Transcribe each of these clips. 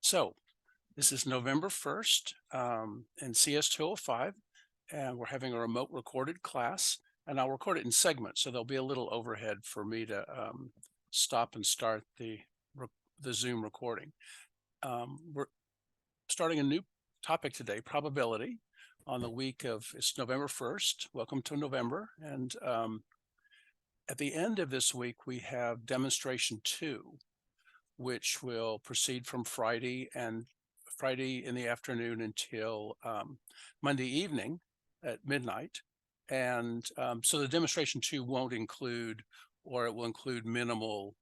So this is November 1st in CS205, and we're having a remote recorded class, and I'll record it in segments, so there'll be a little overhead for me to stop and start the Zoom recording. We're starting a new topic today, probability, on the week of, it's November 1st. Welcome to November. And at the end of this week, we have demonstration 2, which will proceed from Friday in the afternoon until Monday evening at midnight. And so the demonstration 2 won't include, or it will include minimal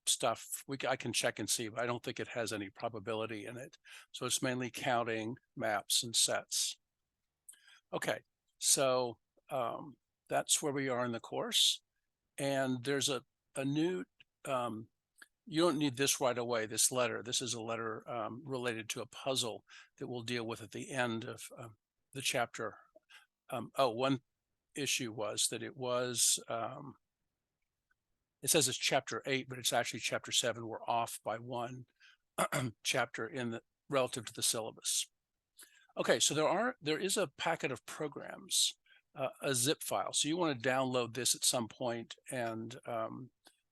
stuff. I can check and see, but I don't think it has any probability in it. So it's mainly counting, maps, and sets. Okay, so that's where we are in the course. And there's a new, you don't need this right away, this letter. This is a letter related to a puzzle that we'll deal with at the end of the chapter. One issue was that it says it's chapter 8, but it's actually chapter 7. We're off by one chapter relative to the syllabus. Okay, so there is a packet of programs, a zip file. So you want to download this at some point and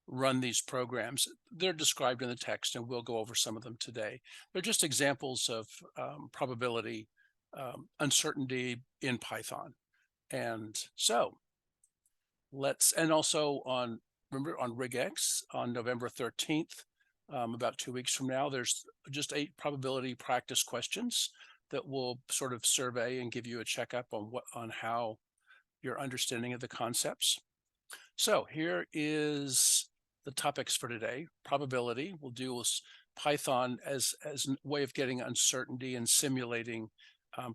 run these programs. They're described in the text, and we'll go over some of them today. They're just examples of probability, uncertainty in Python. And so and also remember on regex on November 13th, about 2 weeks from now, there's just 8 probability practice questions that will sort of survey and give you a checkup on how your understanding of the concepts. So here is the topics for today. Probability. We'll do Python as a way of getting uncertainty and simulating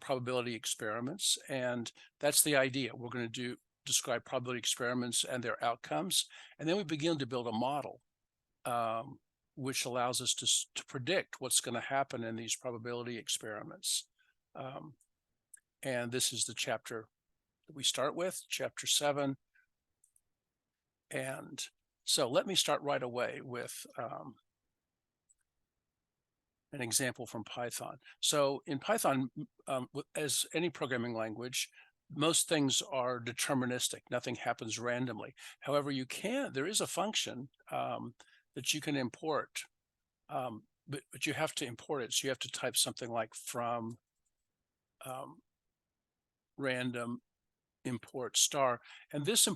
probability experiments. And that's the idea. We're going to describe probability experiments and their outcomes. And then we begin to build a model, which allows us to predict what's going to happen in these probability experiments. And this is the chapter that we start with, chapter 7. And so let me start right away with an example from Python. So in Python, as any programming language, most things are deterministic. Nothing happens randomly. However, there is a function that you can import, but you have to import it. So you have to type something like from random import star, and there's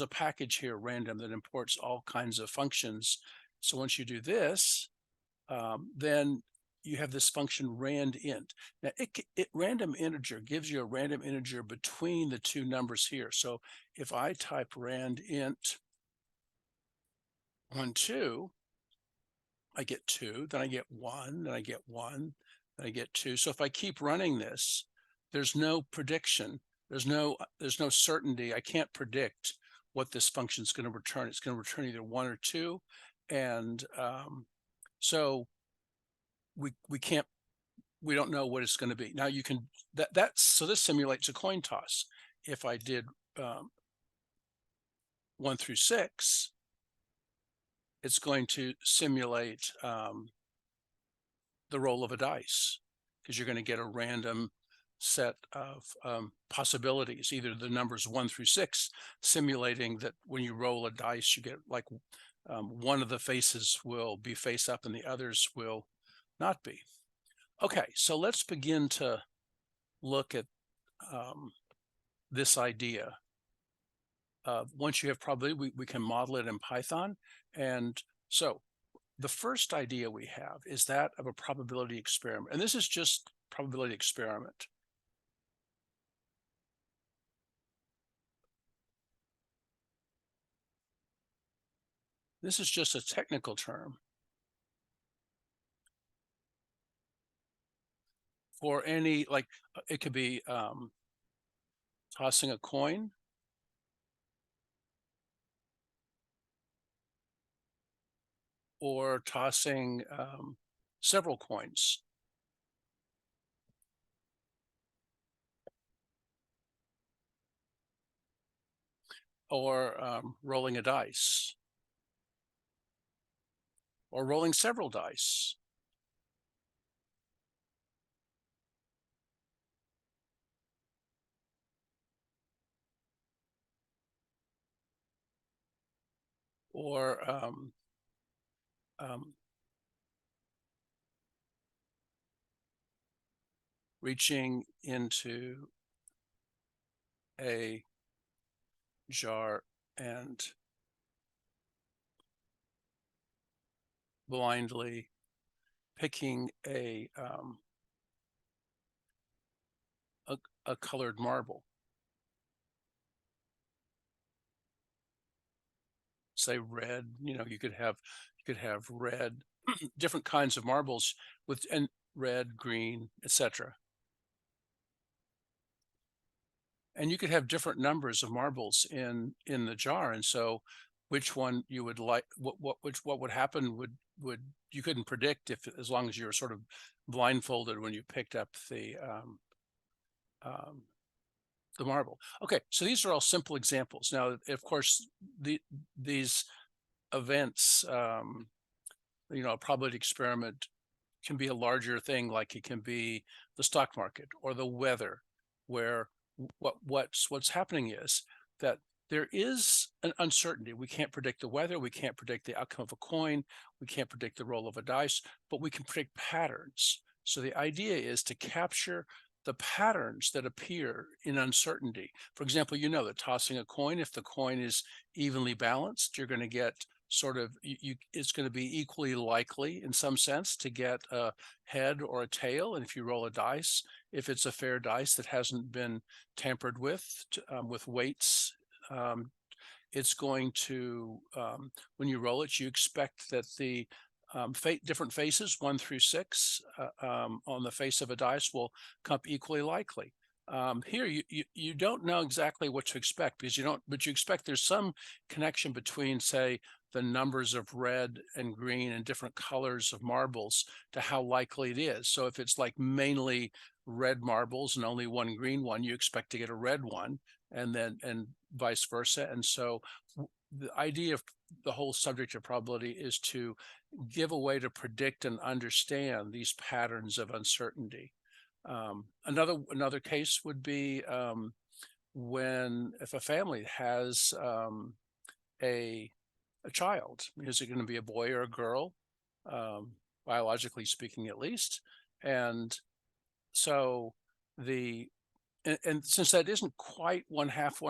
a package here, random, that imports all kinds of functions. So once you do this, then you have this function randint. Now random integer gives you a random integer between the two numbers here. So if I type randint 1 2, I get 2, then I get 1, then I get 1, then I get 2. So if I keep running this, there's no prediction. There's no certainty. I can't predict what this function is going to return. It's going to return either 1 or 2, and so we don't know what it's going to be. Now you can so this simulates a coin toss. If I did 1 through 6, it's going to simulate the roll of a dice, because you're going to get a random set of possibilities, either the numbers 1 through 6, simulating that when you roll a dice, you get like one of the faces will be face up and the others will not be. Okay, so let's begin to look at this idea. Once you have probability, we can model it in Python. And so the first idea we have is that of a probability experiment. And this is just probability experiment. This is just a technical term for any, like it could be tossing a coin, or tossing several coins, or rolling a dice, or rolling several dice, or um, reaching into a jar and blindly picking a, a colored marble, say red. You could have red, different kinds of marbles with and red, green, etc. And you could have different numbers of marbles in the jar, and so which one you would like, what would happen would you couldn't predict, if as long as you were sort of blindfolded when you picked up um, the marble. Okay, so these are all simple examples. Now, of course, these events, a probability experiment can be a larger thing, like it can be the stock market or the weather, where what's happening is that there is an uncertainty. We can't predict the weather, we can't predict the outcome of a coin, we can't predict the roll of a dice, but we can predict patterns. So the idea is to capture the patterns that appear in uncertainty. For example, that tossing a coin, if the coin is evenly balanced, you're going to get sort of it's going to be equally likely in some sense to get a head or a tail. And if you roll a dice, if it's a fair dice that hasn't been tampered with weights, it's going to, when you roll it, you expect that the different faces, 1 through 6, on the face of a dice will come equally likely. Here, you don't know exactly what to expect, because but you expect there's some connection between, say, the numbers of red and green and different colors of marbles to how likely it is. So if it's like mainly red marbles and only one green one, you expect to get a red one, and vice versa. And so the idea of the whole subject of probability is to give a way to predict and understand these patterns of uncertainty. Another case would be if a family has a child. Is it going to be a boy or a girl, biologically speaking, at least? And so and since that isn't quite one half,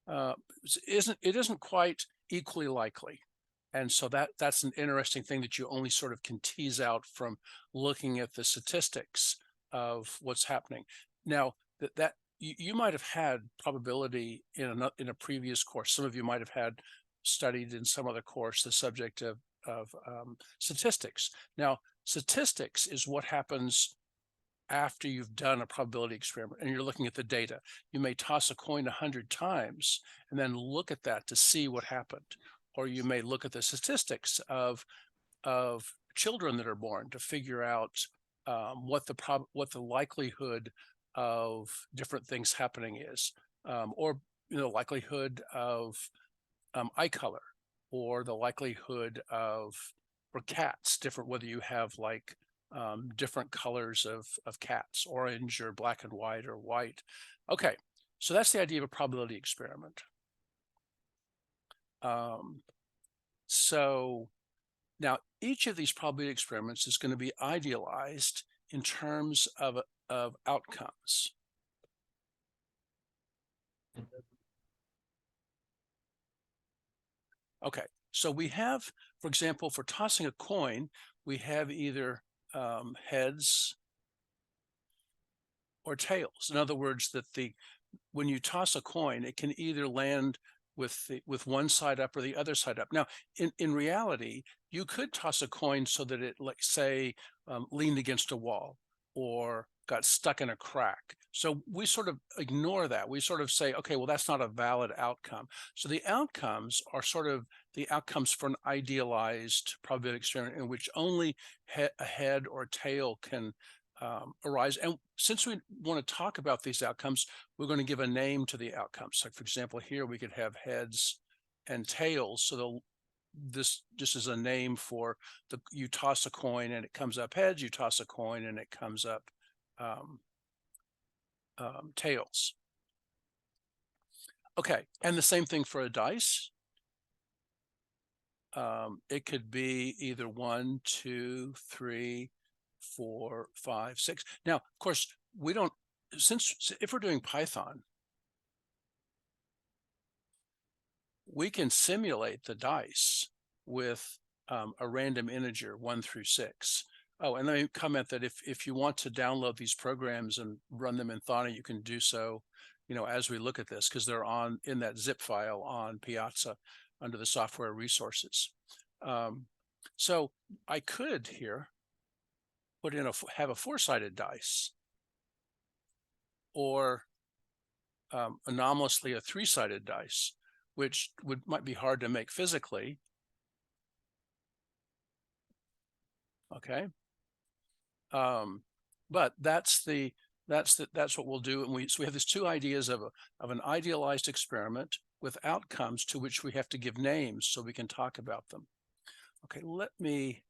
it isn't quite equally likely. And so that's an interesting thing that you only sort of can tease out from looking at the statistics of what's happening. Now, that you might have had probability in a previous course. Some of you might have had studied in some other course the subject of statistics. Now, statistics is what happens after you've done a probability experiment and you're looking at the data. You may toss a coin 100 times and then look at that to see what happened. Or you may look at the statistics of children that are born to figure out what the likelihood of different things happening is, or likelihood of eye color, or the likelihood of, for cats, different, whether you have like different colors of cats, orange or black and white or white. Okay, so that's the idea of a probability experiment. So now each of these probability experiments is going to be idealized in terms of outcomes. Okay, so we have, for example, for tossing a coin, we have either heads or tails. In other words, that when you toss a coin, it can either land with one side up or the other side up. Now, in reality, you could toss a coin so that it, like, say, leaned against a wall or got stuck in a crack. So we sort of ignore that. We sort of say, okay, well, that's not a valid outcome. So the outcomes are sort of the outcomes for an idealized probability experiment in which only a head or tail can arise. And since we want to talk about these outcomes, we're going to give a name to the outcomes. Like, for example, here we could have heads and tails. So this is a name for you toss a coin and it comes up heads, you toss a coin and it comes up tails. Okay, and the same thing for a dice. It could be either 1, 2, 3, 4, 5, 6. Now, of course, we don't, since if we're doing Python, we can simulate the dice with a random integer 1 through 6. Oh, and let me comment that if you want to download these programs and run them in Thana, you can do so, as we look at this, because they're in that zip file on Piazza under the software resources. So I could here put in have a 4-sided dice, or anomalously a 3-sided dice, which might be hard to make physically. Okay, but that's what we'll do. And so we have these two ideas of an idealized experiment with outcomes to which we have to give names so we can talk about them. Okay, let me